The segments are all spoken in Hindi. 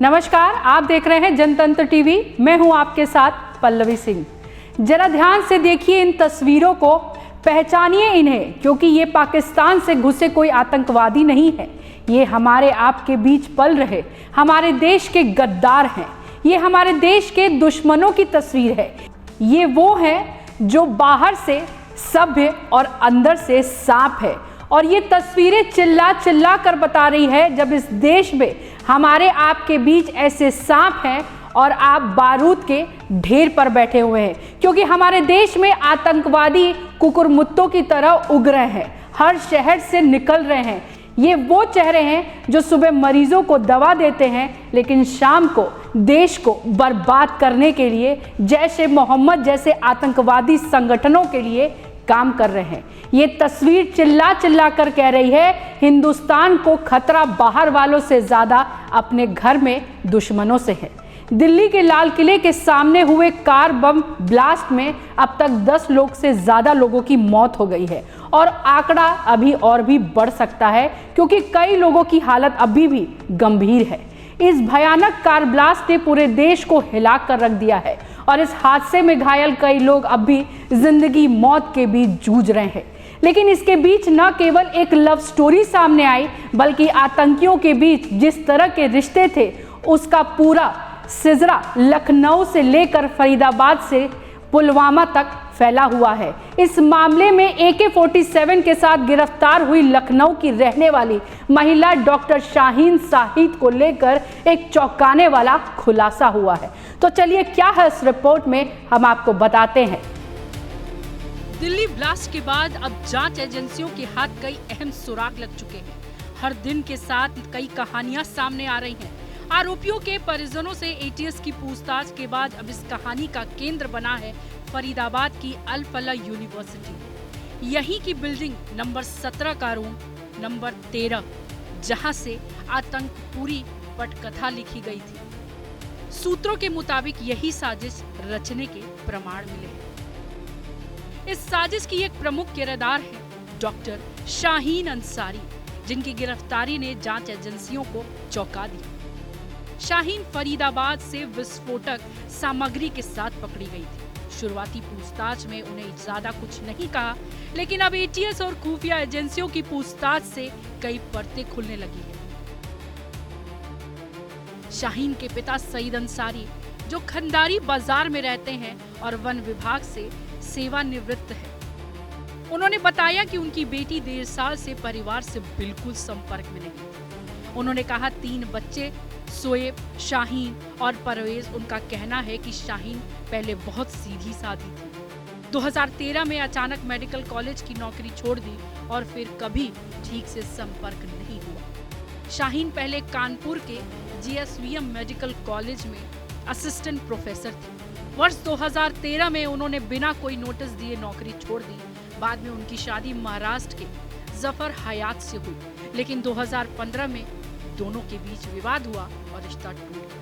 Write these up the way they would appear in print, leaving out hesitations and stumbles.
नमस्कार, आप देख रहे हैं जनतंत्र टीवी। मैं हूं आपके साथ पल्लवी सिंह। जरा ध्यान से देखिए इन तस्वीरों को, पहचानिए इन्हें, क्योंकि ये पाकिस्तान से घुसे कोई आतंकवादी नहीं है। ये हमारे आपके बीच पल रहे हमारे देश के गद्दार हैं। ये हमारे देश के दुश्मनों की तस्वीर है। ये वो हैं जो बाहर से सभ्य और अंदर से सांप है। और ये तस्वीरें चिल्ला चिल्ला कर बता रही है, जब इस देश में हमारे आपके बीच ऐसे सांप हैं और आप बारूद के ढेर पर बैठे हुए हैं, क्योंकि हमारे देश में आतंकवादी कुकुरमुत्तों की तरह उग रहे हैं, हर शहर से निकल रहे हैं। ये वो चेहरे हैं जो सुबह मरीजों को दवा देते हैं, लेकिन शाम को देश को बर्बाद करने के लिए जैश ए मोहम्मद जैसे आतंकवादी संगठनों के लिए काम कर रहे हैं। ये तस्वीर चिल्ला चिल्ला कर कह रही है, हिंदुस्तान को खतरा बाहर वालों से ज़्यादा अपने घर में दुश्मनों से है। दिल्ली के लाल किले के सामने हुए कार बम ब्लास्ट में अब तक 10 लोग से ज़्यादा लोगों की मौत हो गई है और आंकड़ा अभी और भी बढ़ सकता है, क्योंकि कई लोगों की हालत अभी भी गंभीर है। इस भयानक कार ब्लास्ट ने पूरे देश को हिला कर रख दिया है और इस हादसे में घायल कई लोग अब भी जिंदगी मौत के बीच जूझ रहे हैं। लेकिन इसके बीच न केवल एक लव स्टोरी सामने आई, बल्कि आतंकियों के बीच जिस तरह के रिश्ते थे उसका पूरा सिलसिला लखनऊ से लेकर फरीदाबाद से पुलवामा तक फैला हुआ है। इस मामले में AK-47 के साथ गिरफ्तार हुई लखनऊ की रहने वाली महिला डॉक्टर शाहीन शाहिद को लेकर एक चौंकाने वाला खुलासा हुआ है। तो चलिए क्या है इस रिपोर्ट में, हम आपको बताते हैं। दिल्ली ब्लास्ट के बाद अब जांच एजेंसियों के हाथ कई अहम सुराग लग चुके हैं। हर दिन के साथ कई कहानियां सामने आ रही हैं। आरोपियों के परिजनों से ATS की पूछताछ के बाद अब इस कहानी का केंद्र बना है फरीदाबाद की अल फलाह यूनिवर्सिटी। यहीं की बिल्डिंग नंबर 17 का रूम नंबर 13, जहां से आतंक पूरी पटकथा लिखी गई थी। सूत्रों के मुताबिक यही साजिश रचने के प्रमाण मिले हैं। इस साजिश की एक प्रमुख किरदार है डॉक्टर शाहीन अंसारी, जिनकी गिरफ्तारी ने जांच एजेंसियों को चौंका दिया। शाहीन फरीदाबाद से विस्फोटक सामग्री के साथ पकड़ी गई थी। शुरुआती पूछताछ में उन्हें ज्यादा कुछ नहीं कहा, लेकिन अब ATS और खुफिया एजेंसियों की पूछताछ से कई परतें खुलने लगी है। शाहीन के पिता सईद अंसारी, जो खंडारी बाजार में रहते हैं और वन विभाग से सेवानिवृत्त है, उन्होंने बताया कि उनकी बेटी 1.5 साल से परिवार से बिल्कुल संपर्क में नहीं थी। उन्होंने कहा 3 बच्चे शोएब, शाहीन और परवेज। उनका कहना है कि शाहीन पहले बहुत सीधी सादी थी। 2013 में अचानक मेडिकल कॉलेज की नौकरी छोड़ दी और फिर कभी ठीक से संपर्क नहीं हुआ। शाहीन पहले कानपुर के GSVM मेडिकल कॉलेज में असिस्टेंट प्रोफेसर थे। वर्ष 2013 में उन्होंने बिना कोई नोटिस दिए नौकरी छोड़ दी। बाद में उनकी शादी महाराष्ट्र के जफर हयात से हुई, लेकिन 2015 में दोनों के बीच विवाद हुआ और रिश्ता टूट गया।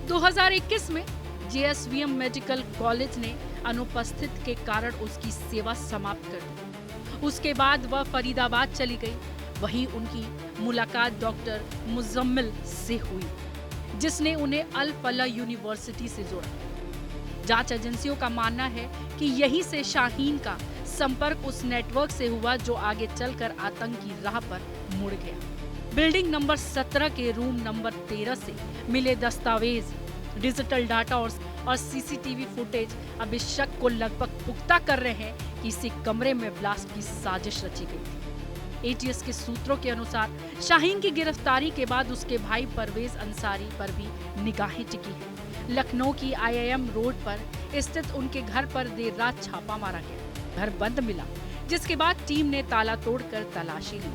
2021 में GSVM मेडिकल कॉलेज ने अनुपस्थित के कारण उसकी सेवा समाप्त कर दी। उसके बाद वह फरीदाबाद चली गई। वहीं उनकी मुलाकात डॉक्टर मुजम्मिल से हुई, जिसने उन्हें अल फलाह यूनिवर्सिटी से जोड़ा। जांच एजेंसियों का मानना है कि यहीं से शाहीन का संपर्क उस नेटवर्क से हुआ जो आगे चलकर आतंक की राह पर मुड़ गया। बिल्डिंग नंबर 17 के रूम नंबर 13 से मिले दस्तावेज, डिजिटल डाटा और CCTV फुटेज अब इस शक को लगभग पुख्ता कर रहे हैं कि इसी कमरे में ब्लास्ट की साजिश रची गई थी। ATS के सूत्रों के अनुसार शाहीन की गिरफ्तारी के बाद उसके भाई परवेज अंसारी पर भी निगाहें टिकी हैं। लखनऊ की IIM रोड पर स्थित उनके घर पर देर रात छापा मारा गया। घर बंद मिला, जिसके बाद टीम ने ताला तोड़कर तलाशी ली।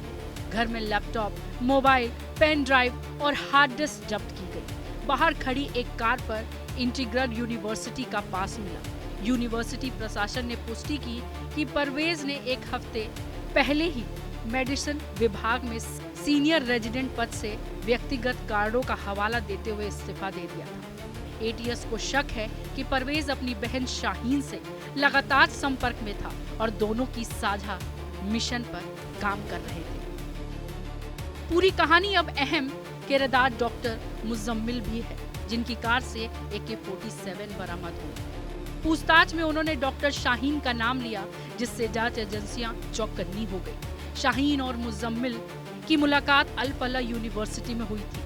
घर में लैपटॉप, मोबाइल, पेन ड्राइव और हार्ड डिस्क जब्त की गई। बाहर खड़ी एक कार पर इंटीग्रल यूनिवर्सिटी का पास मिला। यूनिवर्सिटी प्रशासन ने पुष्टि की कि परवेज ने 1 हफ्ते पहले ही मेडिसिन विभाग में सीनियर रेजिडेंट पद से व्यक्तिगत कारणों का हवाला देते हुए इस्तीफा दे दिया था। ATS को शक है कि परवेज अपनी बहन शाहीन से लगातार संपर्क में था और दोनों की साझा मिशन पर काम कर रहे थे। पूरी कहानी अब अहम किरदार डॉक्टर मुजम्मिल भी है, जिनकी कार से AK-47 बरामद हुई। पूछताछ में उन्होंने डॉक्टर शाहीन का नाम लिया, जिससे जांच एजेंसियां चौकन्नी हो गई। शाहीन और मुजम्मिल की मुलाकात अल फलाह यूनिवर्सिटी में हुई थी।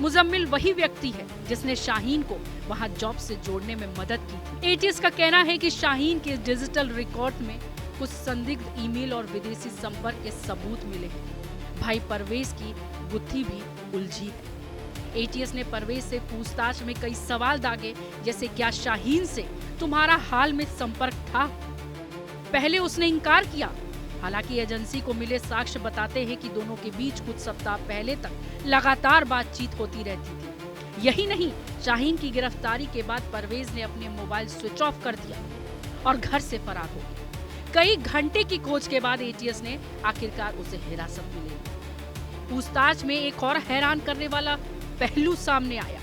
मुजम्मिल वही व्यक्ति है जिसने शाहीन को वहां जॉब से जोड़ने में मदद की थी। एटीएस का कहना है कि शाहीन के डिजिटल रिकॉर्ड में कुछ संदिग्ध ईमेल और विदेशी संपर्क के सबूत मिले हैं। भाई परवेज की गुत्थी भी उलझी है। एटीएस ने परवेज से पूछताछ में कई सवाल दागे, जैसे क्या शाहीन से तुम्हारा हाल में संपर्क था? पहले उसने इनकार किया। हालांकि एजेंसी को मिले साक्ष्य बताते हैं कि दोनों के बीच कुछ सप्ताह पहले तक लगातार बातचीत होती रहती थी। यही नहीं, शाहीन की गिरफ्तारी के बाद परवेज ने अपने मोबाइल स्विच ऑफ कर दिया और घर से फरार हो गया। कई घंटे की खोज के बाद एटीएस ने आखिरकार उसे हिरासत में ले लिया। पूछताछ में एक और हैरान करने वाला पहलू सामने आया।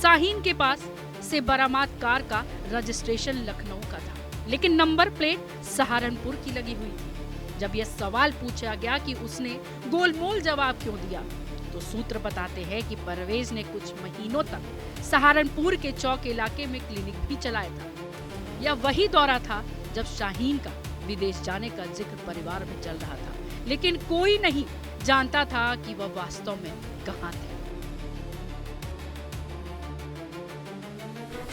शाहीन के पास से बरामद कार का रजिस्ट्रेशन लखनऊ का था, लेकिन नंबर प्लेट सहारनपुर की लगी हुई थी। जब यह सवाल पूछा गया कि उसने गोलमोल जवाब क्यों दिया, तो सूत्र बताते हैं कि परवेज ने कुछ महीनों तक सहारनपुर के चौक इलाके में क्लिनिक भी चलाया था। यह वही दौरा था जब शाहीन का विदेश जाने का जिक्र परिवार में चल रहा था, लेकिन कोई नहीं जानता था कि वह वास्तव में कहां थे।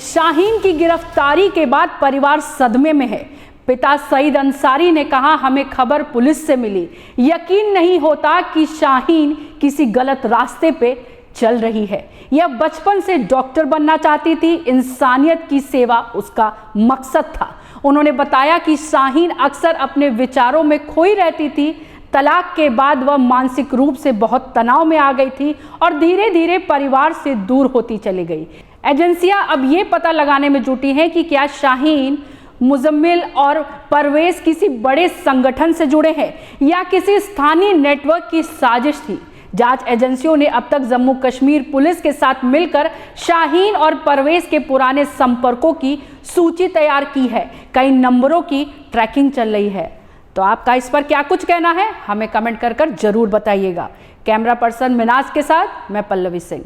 शाहीन की गिरफ्तारी के बाद परिवार सदमे में है। पिता सईद अंसारी ने कहा, हमें खबर पुलिस से मिली, यकीन नहीं होता कि शाहीन किसी गलत रास्ते पे चल रही है। यह बचपन से डॉक्टर बनना चाहती थी, इंसानियत की सेवा उसका मकसद था। उन्होंने बताया कि शाहीन अक्सर अपने विचारों में खोई रहती थी। तलाक के बाद वह मानसिक रूप से बहुत तनाव में आ गई थी और धीरे धीरे परिवार से दूर होती चली गई। एजेंसियां अब ये पता लगाने में जुटी हैं कि क्या शाहीन, मुजम्मिल और परवेज किसी बड़े संगठन से जुड़े हैं या किसी स्थानीय नेटवर्क की साजिश थी। जांच एजेंसियों ने अब तक जम्मू कश्मीर पुलिस के साथ मिलकर शाहीन और परवेज के पुराने संपर्कों की सूची तैयार की है। कई नंबरों की ट्रैकिंग चल रही है। तो आपका इस पर क्या कुछ कहना है, हमें कमेंट कर जरूर बताइएगा। कैमरा पर्सन मिनाज के साथ मैं पल्लवी सिंह।